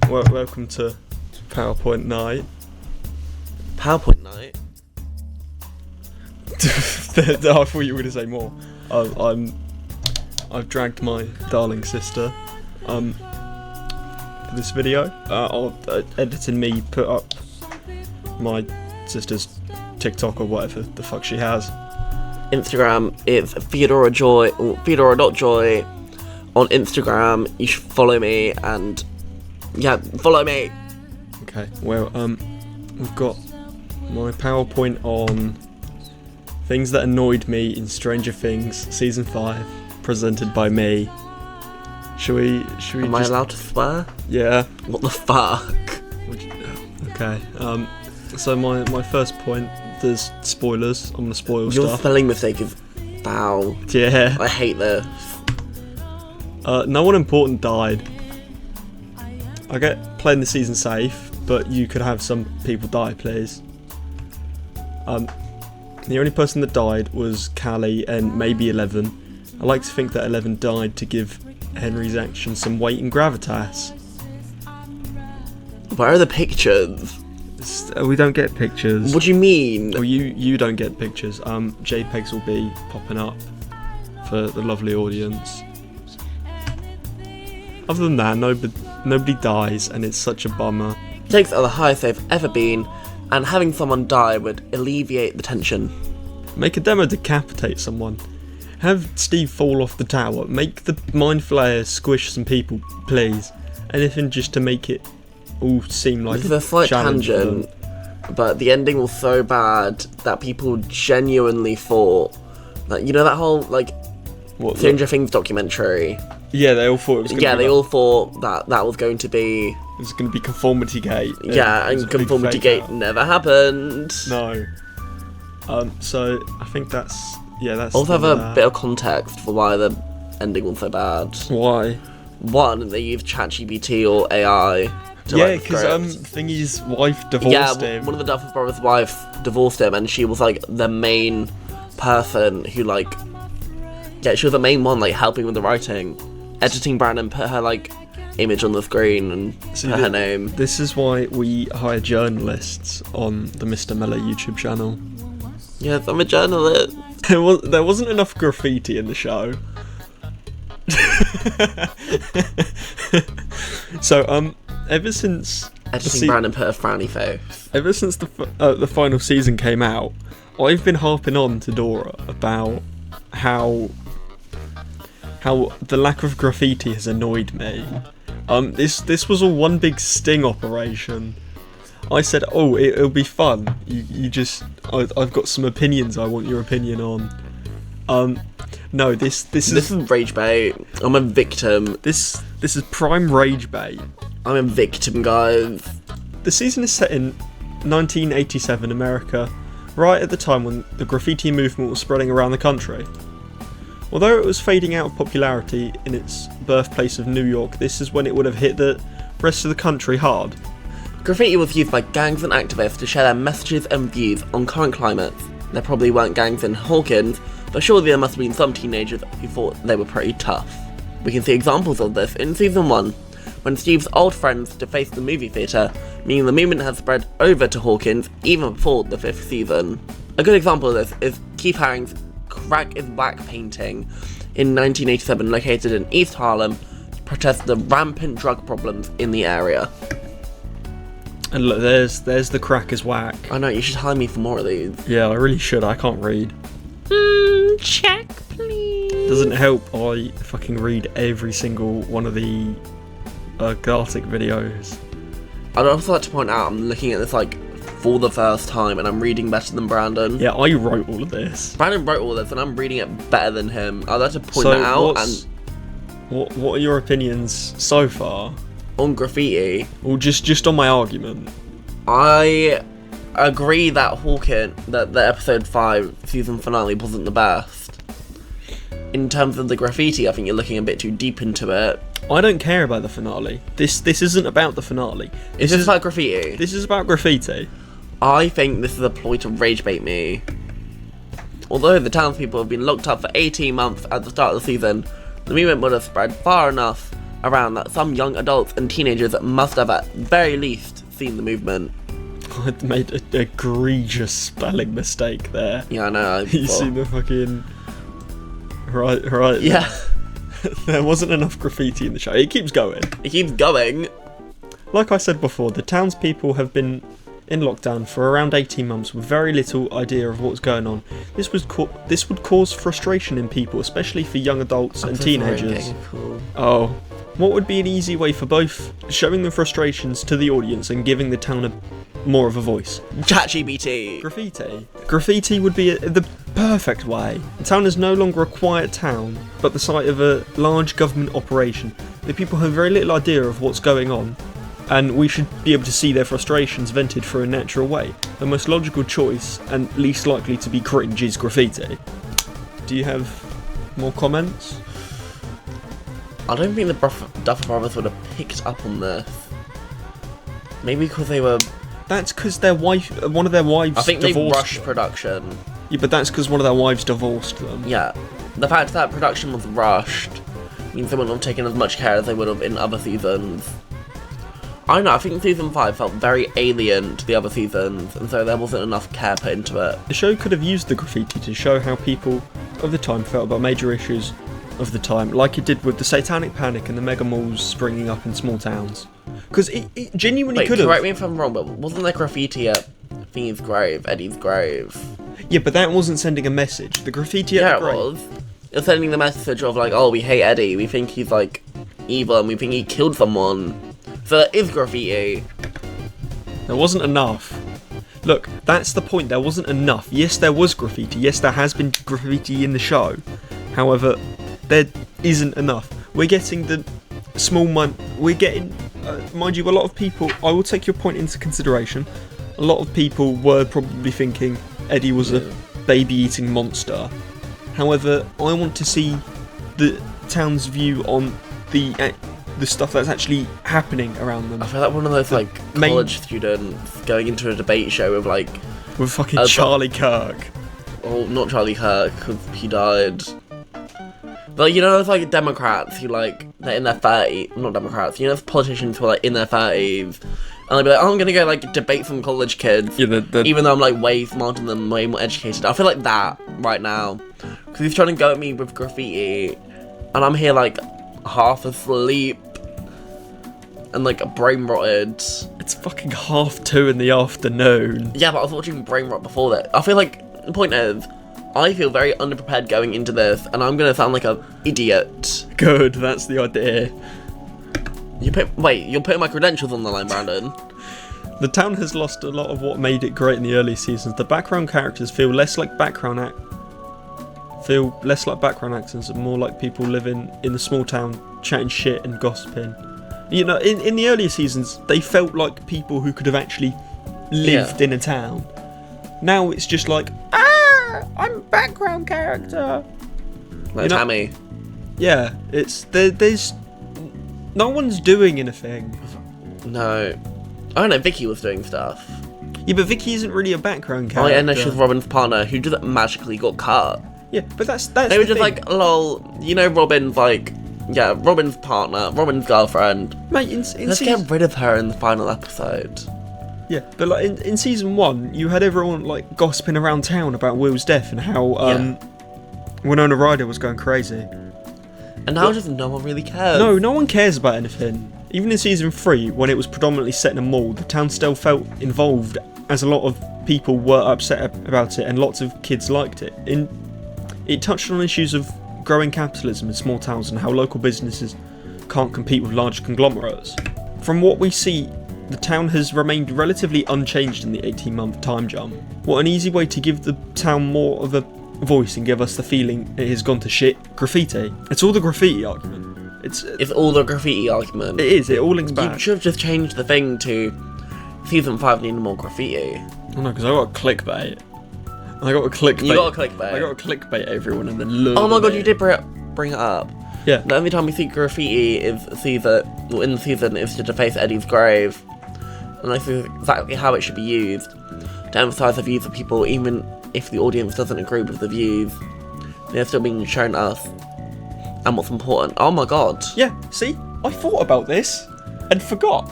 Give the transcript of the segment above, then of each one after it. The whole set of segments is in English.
welcome to PowerPoint night. PowerPoint night? I thought you were going to say more. I've dragged my darling sister for this video. I'll edit and me put up my sister's TikTok or whatever the fuck she has. Instagram is Theodora.Joy, or Theodora.Joy on Instagram. You should follow me and follow me. Okay, well, we've got my PowerPoint on things that annoyed me in Stranger Things Season 5, presented by me. Should we Am I allowed to swear? Yeah. What the fuck? Okay, so my first point, there's spoilers. I'm gonna spoil Your stuff. spelling mistake is foul. Yeah. I hate this. No one important died. I get playing the season safe, but you could have some people die, please. The only person that died was Callie and maybe 11. I like to think that 11 died to give Henry's action some weight and gravitas. Where are the pictures? We don't get pictures. What do you mean? Well, you don't get pictures. JPEGs will be popping up for the lovely audience. Other than that, nobody dies, and it's such a bummer. Stakes are the highest they've ever been, and having someone die would alleviate the tension. Make a demo decapitate someone. Have Steve fall off the tower. Make the mind flayer squish some people, please. Anything just to make it all seem like This is a slight tangent, but the ending was so bad that people genuinely thought that, you know, that whole Stranger Things documentary. Yeah, they all thought it was. They all thought that was going to be. It was going to be Conformity Gate. And Conformity Gate never happened. No. So I think that's. Also have a bit of context for why the ending was so bad. Why? One, they used ChatGPT or AI. Because Thingy's wife divorced him. One of the Duffus brothers' wife divorced him, and she was the main person who she was the main one helping with the writing, editing Brandon, put her image on the screen and put her name. This is why we hire journalists on the Mr. Miller YouTube channel. Yes, I'm a journalist. There wasn't enough graffiti in the show. So ever since editing Brandon put a frowny face. Ever since the final season came out, I've been harping on to Dora about how the lack of graffiti has annoyed me. This was all one big sting operation. I said, it'll be fun. I've got some opinions I want your opinion on. No, this is rage bait. I'm a victim. This is prime rage bait. I'm a victim, guys. The season is set in 1987 America, right at the time when the graffiti movement was spreading around the country. Although it was fading out of popularity in its birthplace of New York, this is when it would have hit the rest of the country hard. Graffiti was used by gangs and activists to share their messages and views on current climates. There probably weren't gangs in Hawkins, but surely there must have been some teenagers who thought they were pretty tough. We can see examples of this in Season 1, when Steve's old friends defaced the movie theatre, meaning the movement had spread over to Hawkins even before the 5th season. A good example of this is Keith Haring's Crack is Whack painting in 1987, located in East Harlem, to protest the rampant drug problems in the area. And look, there's the Crack is Whack. I know, you should hire me for more of these. Yeah, I really should. I can't read. Check, please. Doesn't help, I fucking read every single one of the Gartic videos. I'd also like to point out, I'm looking at this for the first time, and I'm reading better than Brandon. Yeah, I wrote all of this. Brandon wrote all this, and I'm reading it better than him. I'd like to point that out. What are your opinions so far? On graffiti? Well, just on my argument. I agree that that the episode 5 season finale wasn't the best. In terms of the graffiti, I think you're looking a bit too deep into it. I don't care about the finale. This isn't about the finale. This is about graffiti. This is about graffiti. I think this is a ploy to rage bait me. Although the townspeople have been locked up for 18 months at the start of the season, the movement would have spread far enough around that some young adults and teenagers must have at very least seen the movement. I'd made an egregious spelling mistake there. Yeah, I know. You see the fucking... Right. Yeah. There wasn't enough graffiti in the show. It keeps going. It keeps going. Like I said before, the townspeople have been in lockdown for around 18 months with very little idea of what's going on. This would cause frustration in people, especially for young adults and teenagers. Oh, what would be an easy way for both showing the frustrations to the audience and giving the town more of a voice? ChatGPT. Graffiti would be the perfect way. The town is no longer a quiet town, but the site of a large government operation. The people have very little idea of what's going on, and we should be able to see their frustrations vented through a natural way. The most logical choice, and least likely to be cringe, is graffiti. Do you have more comments? I don't think the Duffer Brothers would have picked up on this. Maybe because they were... That's because one of their wives I think divorced they rushed them. production. Yeah, but that's because one of their wives divorced them. Yeah. The fact that production was rushed means they wouldn't have taken as much care as they would have in other seasons. I don't know, I think season 5 felt very alien to the other seasons, and so there wasn't enough care put into it. The show could have used the graffiti to show how people of the time felt about major issues of the time, like it did with the satanic panic and the mega malls springing up in small towns. Because it genuinely could have. Correct me if I'm wrong, but wasn't there graffiti at Thingy's grave, Eddie's grave? Yeah, but that wasn't sending a message. The graffiti at the grave... Yeah, it was. It was sending the message of like, oh, we hate Eddie, we think he's like evil, and we think he killed someone. So there is graffiti. There wasn't enough. Look, that's the point, there wasn't enough. Yes, there was graffiti. Yes, there has been graffiti in the show. However, there isn't enough. We're getting the small we're getting, mind you, a lot of people, I will take your point into consideration. A lot of people were probably thinking Eddie was a baby-eating monster. However, I want to see the town's view on the stuff that's actually happening around them. I feel like one of those like college students going into a debate show with fucking Charlie Kirk. Oh, not Charlie Kirk, because he died. But you know those like Democrats who like they're in their 30s, not Democrats, you know those politicians who are like in their 30s, and they'll be like, oh, I'm gonna go like debate some college kids, even though I'm like way smarter than them, way more educated. I feel like that right now, because he's trying to go at me with graffiti, and I'm here like half asleep and like brain rotted. It's fucking 2:30 in the afternoon. Yeah, but I was watching Brain Rot before that. I feel like the point is, I feel very underprepared going into this, and I'm gonna sound like an idiot. Good, that's the idea. You're putting my credentials on the line, Brandon. The town has lost a lot of what made it great in the early seasons. The background characters feel less like background accents and more like people living in the small town, chatting shit and gossiping. You know, in the earlier seasons, they felt like people who could have actually lived in a town. Now it's just like, I'm a background character. Like Tammy. Yeah, there's no one's doing anything. No. I don't know, Vicky was doing stuff. Yeah, but Vicky isn't really a background character. Oh yeah, no, she was Robin's partner who just magically got cut. Yeah, but that's they were just like, lol, you know, Robin's like, yeah, Robin's partner, Robin's girlfriend. Mate, let's get rid of her in the final episode. Yeah, but like in season 1, you had everyone like gossiping around town about Will's death and how Winona Ryder was going crazy. And now just no one really cares. No one cares about anything. Even in season 3, when it was predominantly set in a mall, the town still felt involved, as a lot of people were upset about it and lots of kids liked it. It touched on issues of growing capitalism in small towns and how local businesses can't compete with large conglomerates. From what we see, the town has remained relatively unchanged in the 18-month time jump. What an easy way to give the town more of a voice and give us the feeling it has gone to shit. Graffiti. It's all the graffiti argument. It's all the graffiti argument. It is, it all links back. You should have just changed the thing to season 5 needed more graffiti. Oh no, because I got a clickbait. I got a clickbait. You got a clickbait. I got a clickbait everyone and then lure Oh my god, in. you did bring it up. Yeah. The only time we see graffiti in the season is to deface Eddie's grave. And this is exactly how it should be used. To emphasise the views of people, even if the audience doesn't agree with the views. They're still being shown us and what's important. Oh my god. Yeah, see? I thought about this and forgot.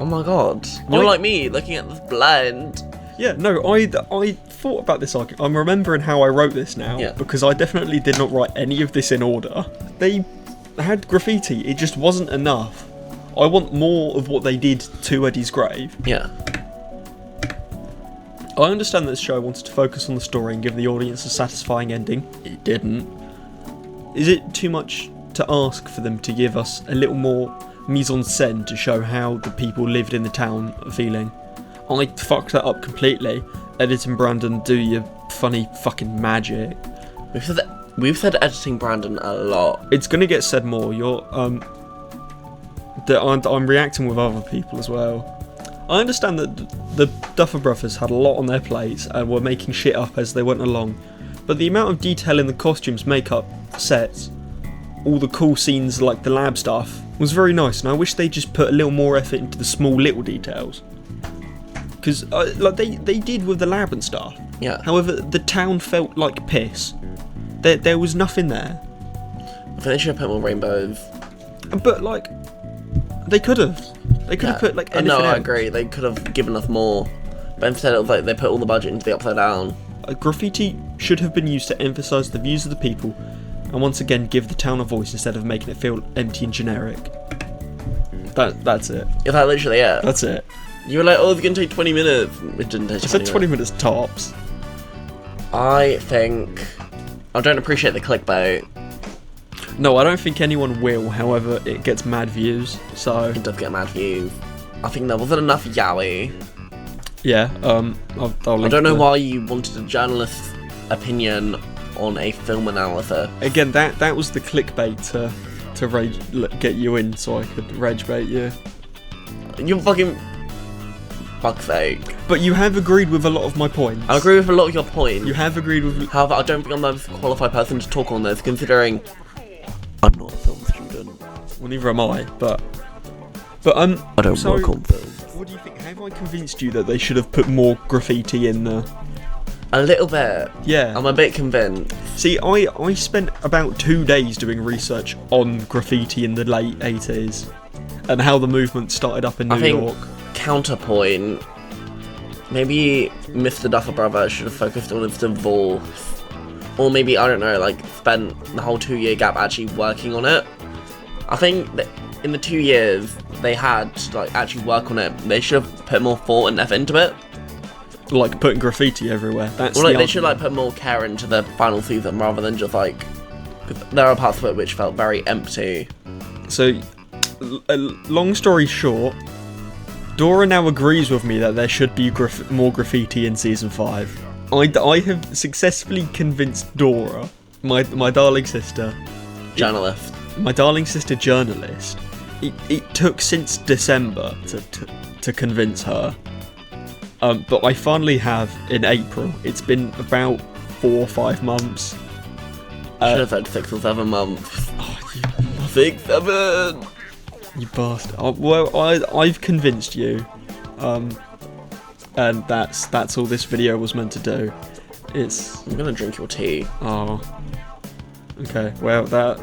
Oh my god. You're like me, looking at this blind. Yeah, no, I thought about this argument. I'm remembering how I wrote this now, because I definitely did not write any of this in order. They had graffiti, it just wasn't enough. I want more of what they did to Eddie's grave. Yeah. I understand that this show wanted to focus on the story and give the audience a satisfying ending. It didn't. Is it too much to ask for them to give us a little more mise-en-scène to show how the people lived in the town are feeling? I fucked that up completely. Editing Brandon, do your funny fucking magic. We've said editing Brandon a lot. It's gonna get said more. I'm reacting with other people as well. I understand that the Duffer Brothers had a lot on their plates and were making shit up as they went along, but the amount of detail in the costumes, makeup, sets, all the cool scenes like the lab stuff, was very nice, and I wish they just put a little more effort into the small little details. Because like they did with the lab and stuff. Yeah. However, the town felt like piss. There was nothing there. I think they should have put more rainbows. But like, they could have. They could have put like anything No, I else. agree. They could have given us more. But instead it was like they put all the budget into the Upside Down. Graffiti should have been used to emphasise the views of the people and once again give the town a voice instead of making it feel empty and generic. That's it. Is that literally it? That's it. You were like, oh, it's going to take 20 minutes. It didn't take 20 I said 20 minutes. minutes tops. I think... I don't appreciate the clickbait. No, I don't think anyone will, however, it gets mad views, so... It does get mad views. I think there wasn't enough yaoi. Yeah, I'll I don't know why you wanted a journalist's opinion on a film analysis. Again, that was the clickbait to rage, get you in so I could rage bait you. You're fucking... Fuck's sake. But you have agreed with a lot of my points. I agree with a lot of your points. You have agreed with... However, I don't think I'm the most qualified person to talk on this, considering I'm not a film student. Well, neither am I, but I don't work on film. What do you think? Have I convinced you that they should have put more graffiti in the... A little bit. Yeah. I'm a bit convinced. See, I spent about 2 days doing research on graffiti in the late 80s and how the movement started up in New York. Counterpoint, maybe Mr. Duffer Brother should have focused on his divorce. Or maybe, I don't know, like, spent the whole 2-year gap actually working on it. I think that in the 2 years they had to, like, actually work on it. They should have put more thought and effort into it. Like, putting graffiti everywhere. That's Or, like, the they should, like, put more care into the final season rather than just, like... 'cause there are parts of it which felt very empty. So, long story short, Dora now agrees with me that there should be more graffiti in Season 5. I have successfully convinced Dora, my darling sister... Journalist. My darling sister journalist. It took since December to convince her. But I finally have in April. It's been about 4 or 5 months. Should have said 6 or 7 months. Oh, 6, 7! You bastard. Well, I've convinced you. And that's all this video was meant to do. I'm gonna drink your tea. Oh. Okay, well, that...